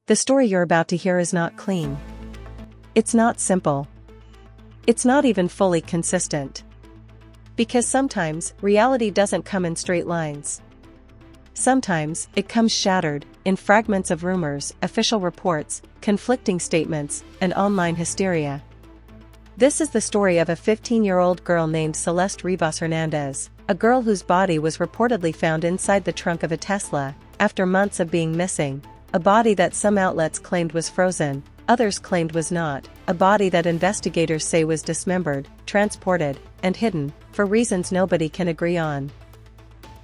The story you're about to hear is not clean. It's not simple. It's not even fully consistent. Because sometimes, reality doesn't come in straight lines. Sometimes, it comes shattered, in fragments of rumors, official reports, conflicting statements, and online hysteria. This is the story of a 15-year-old girl named Celeste Rivas-Hernandez, a girl whose body was reportedly found inside the trunk of a Tesla, after months of being missing, a body that some outlets claimed was frozen, others claimed was not, a body that investigators say was dismembered, transported, and hidden, for reasons nobody can agree on.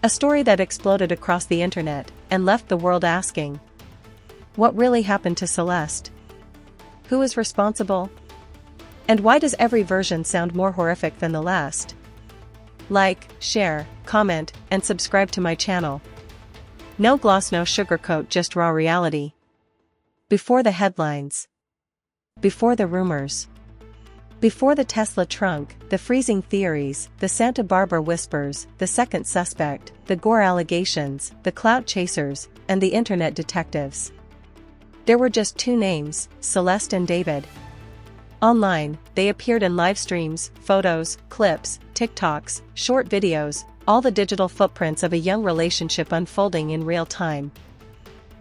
A story that exploded across the internet, and left the world asking, what really happened to Celeste? Who is responsible? And why does every version sound more horrific than the last? Like, share, comment, and subscribe to my channel. No gloss, no sugarcoat, just raw reality. Before the headlines. Before the rumors. Before the Tesla trunk, the freezing theories, the Santa Barbara whispers, the second suspect, the gore allegations, the clout chasers, and the internet detectives. There were just two names, Celeste and David. Online, they appeared in live streams, photos, clips, TikToks, short videos, all the digital footprints of a young relationship unfolding in real time.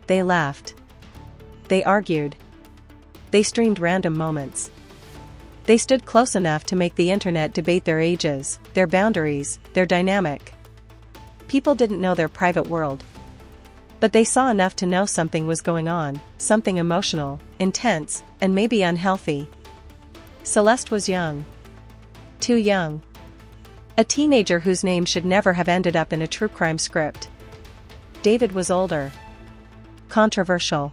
They laughed. They argued. They streamed random moments. They stood close enough to make the internet debate their ages, their boundaries, their dynamic. People didn't know their private world. But they saw enough to know something was going on, something emotional, intense, and maybe unhealthy. Celeste was young. Too young. A teenager whose name should never have ended up in a true crime script. David was older. Controversial.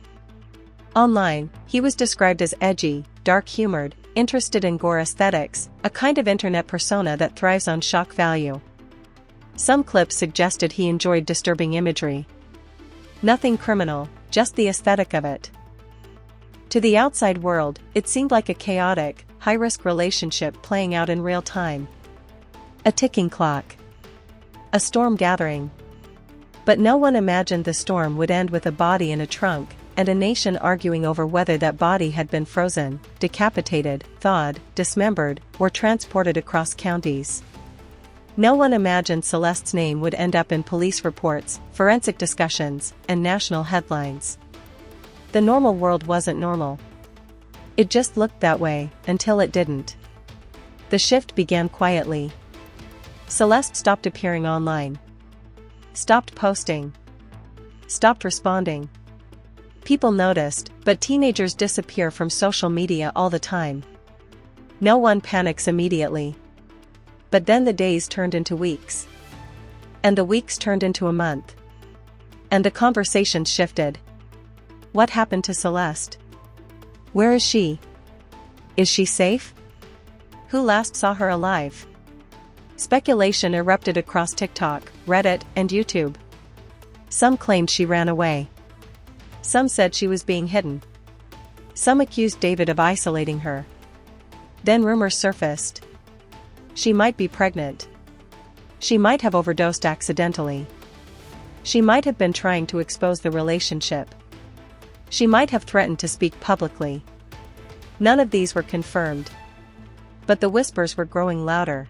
Online, he was described as edgy, dark-humored, interested in gore aesthetics, a kind of internet persona that thrives on shock value. Some clips suggested he enjoyed disturbing imagery. Nothing criminal, just the aesthetic of it. To the outside world, it seemed like a chaotic, high-risk relationship playing out in real time. A ticking clock. A storm gathering. But no one imagined the storm would end with a body in a trunk, and a nation arguing over whether that body had been frozen, decapitated, thawed, dismembered, or transported across counties. No one imagined Celeste's name would end up in police reports, forensic discussions, and national headlines. The normal world wasn't normal. It just looked that way, until it didn't. The shift began quietly. Celeste stopped appearing online. Stopped posting. Stopped responding. People noticed, but teenagers disappear from social media all the time. No one panics immediately. But then the days turned into weeks. And the weeks turned into a month. And the conversations shifted. What happened to Celeste? Where is she? Is she safe? Who last saw her alive? Speculation erupted across TikTok, Reddit, and YouTube. Some claimed she ran away. Some said she was being hidden. Some accused David of isolating her. Then rumors surfaced. She might be pregnant. She might have overdosed accidentally. She might have been trying to expose the relationship. She might have threatened to speak publicly. None of these were confirmed. But the whispers were growing louder.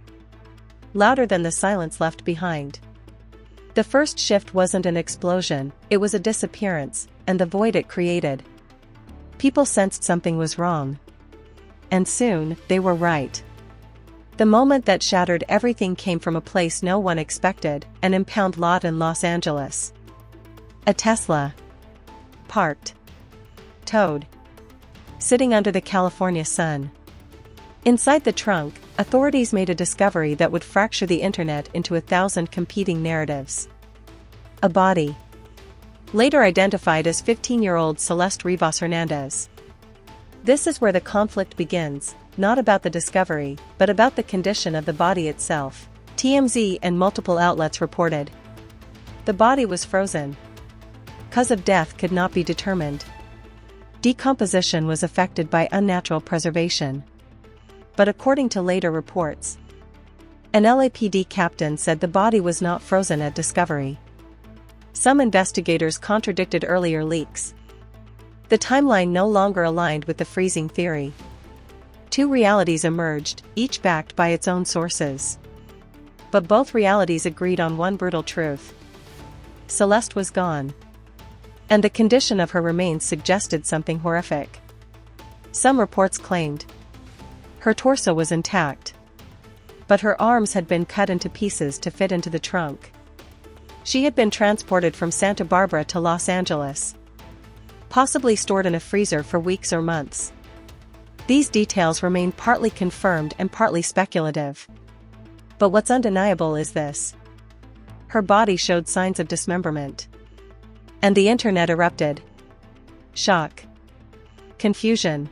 Louder than the silence left behind. The first shift wasn't an explosion, it was a disappearance, and the void it created. People sensed something was wrong. And soon, they were right. The moment that shattered everything came from a place no one expected, an impound lot in Los Angeles. A Tesla. Parked. Towed. Sitting under the California sun. Inside the trunk, authorities made a discovery that would fracture the internet into 1,000 competing narratives. A body. Later identified as 15-year-old Celeste Rivas-Hernandez. This is where the conflict begins, not about the discovery, but about the condition of the body itself. TMZ and multiple outlets reported. The body was frozen. Cause of death could not be determined. Decomposition was affected by unnatural preservation. But according to later reports, an LAPD captain said the body was not frozen at discovery. Some investigators contradicted earlier leaks. The timeline no longer aligned with the freezing theory. Two realities emerged, each backed by its own sources. But both realities agreed on one brutal truth. Celeste was gone. And the condition of her remains suggested something horrific. Some reports claimed her torso was intact, but her arms had been cut into pieces to fit into the trunk. She had been transported from Santa Barbara to Los Angeles, possibly stored in a freezer for weeks or months. These details remain partly confirmed and partly speculative. But what's undeniable is this: her body showed signs of dismemberment. And the internet erupted. Shock, confusion,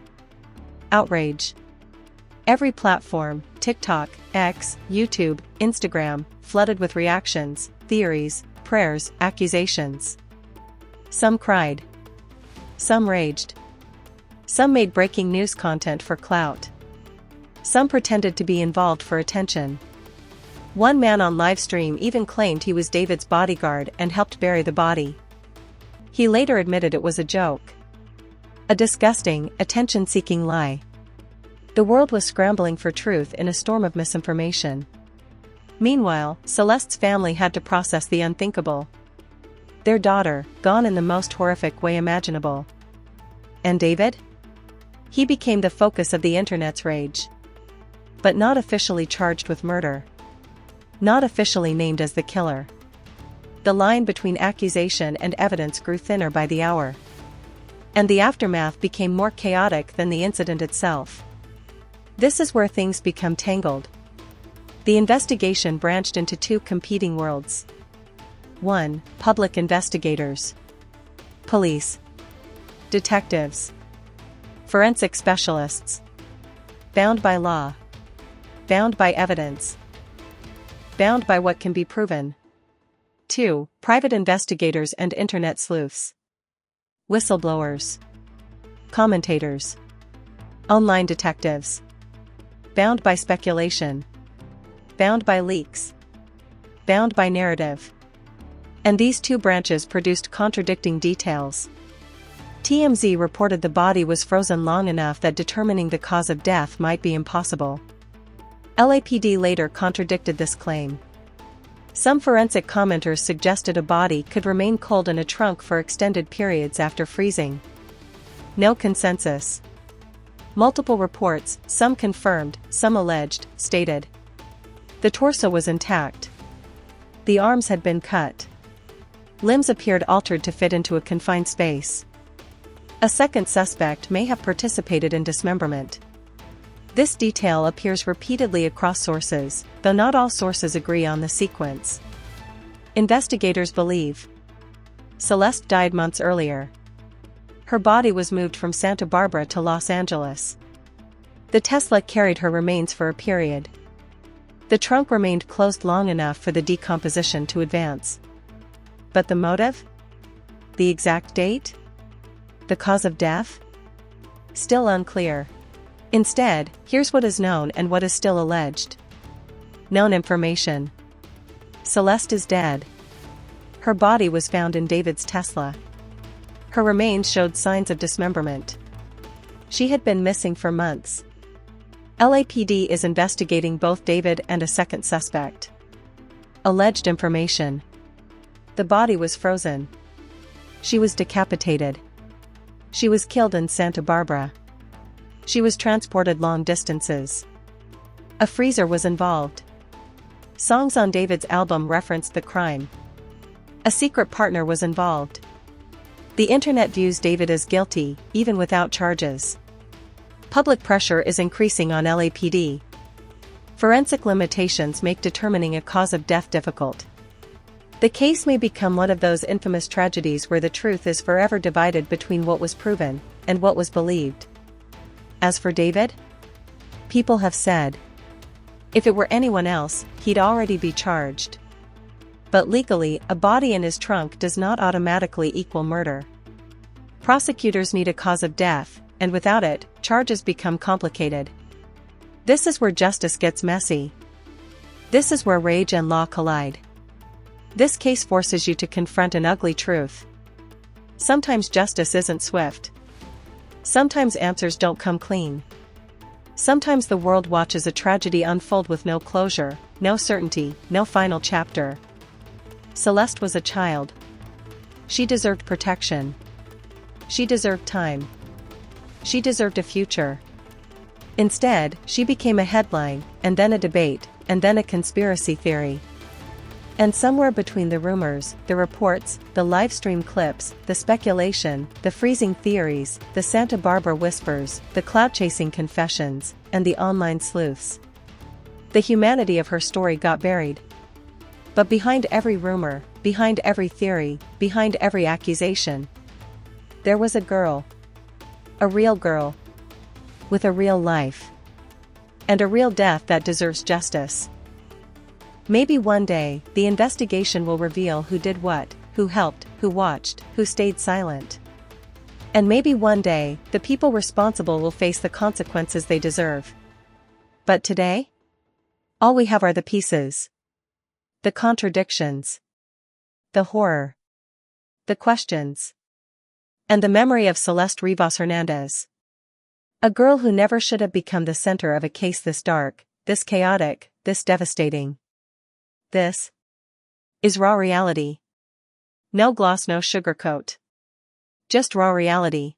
outrage. Every platform, TikTok, X, YouTube, Instagram, flooded with reactions, theories, prayers, accusations. Some cried. Some raged. Some made breaking news content for clout. Some pretended to be involved for attention. One man on livestream even claimed he was David's bodyguard and helped bury the body. He later admitted it was a joke. A disgusting, attention-seeking lie. The world was scrambling for truth in a storm of misinformation. Meanwhile, Celeste's family had to process the unthinkable. Their daughter, gone in the most horrific way imaginable. And David? He became the focus of the internet's rage. But not officially charged with murder. Not officially named as the killer. The line between accusation and evidence grew thinner by the hour. And the aftermath became more chaotic than the incident itself. This is where things become tangled. The investigation branched into two competing worlds. 1. Public investigators. Police. Detectives. Forensic specialists. Bound by law. Bound by evidence. Bound by what can be proven. 2. Private investigators and internet sleuths. Whistleblowers. Commentators. Online detectives. Bound by speculation. Bound by leaks. Bound by narrative. And these two branches produced contradicting details. TMZ reported the body was frozen long enough that determining the cause of death might be impossible. LAPD later contradicted this claim. Some forensic commenters suggested a body could remain cold in a trunk for extended periods after freezing. No consensus. Multiple reports, some confirmed, some alleged, stated the torso was intact. The arms had been cut. Limbs appeared altered to fit into a confined space. A second suspect may have participated in dismemberment. This detail appears repeatedly across sources, though not all sources agree on the sequence. Investigators believe Celeste died months earlier. Her body was moved from Santa Barbara to Los Angeles. The Tesla carried her remains for a period. The trunk remained closed long enough for the decomposition to advance. But the motive? The exact date? The cause of death? Still unclear. Instead, here's what is known and what is still alleged. Known information. Celeste is dead. Her body was found in David's Tesla. Her remains showed signs of dismemberment. She had been missing for months. LAPD is investigating both David and a second suspect. Alleged information. The body was frozen. She was decapitated. She was killed in Santa Barbara. She was transported long distances. A freezer was involved. Songs on David's album referenced the crime. A secret partner was involved. The internet views David as guilty, even without charges. Public pressure is increasing on LAPD. Forensic limitations make determining a cause of death difficult. The case may become one of those infamous tragedies where the truth is forever divided between what was proven and what was believed. As for David, people have said, if it were anyone else, he'd already be charged. But legally, a body in his trunk does not automatically equal murder. Prosecutors need a cause of death, and without it, charges become complicated. This is where justice gets messy. This is where rage and law collide. This case forces you to confront an ugly truth. Sometimes justice isn't swift, Sometimes answers don't come clean. Sometimes the world watches a tragedy unfold with no closure, no certainty, no final chapter. Celeste was a child. She deserved protection. She deserved time. She deserved a future. Instead, she became a headline, and then a debate, and then a conspiracy theory. And somewhere between the rumors, the reports, the live stream clips, the speculation, the freezing theories, the Santa Barbara whispers, the cloud-chasing confessions, and the online sleuths, the humanity of her story got buried. But behind every rumor, behind every theory, behind every accusation, there was a girl. A real girl. With a real life. And a real death that deserves justice. Maybe one day, the investigation will reveal who did what, who helped, who watched, who stayed silent. And maybe one day, the people responsible will face the consequences they deserve. But today? All we have are the pieces. The contradictions. The horror. The questions. And the memory of Celeste Rivas-Hernandez. A girl who never should have become the center of a case this dark, this chaotic, this devastating. This is raw reality. No gloss, no sugarcoat. Just raw reality.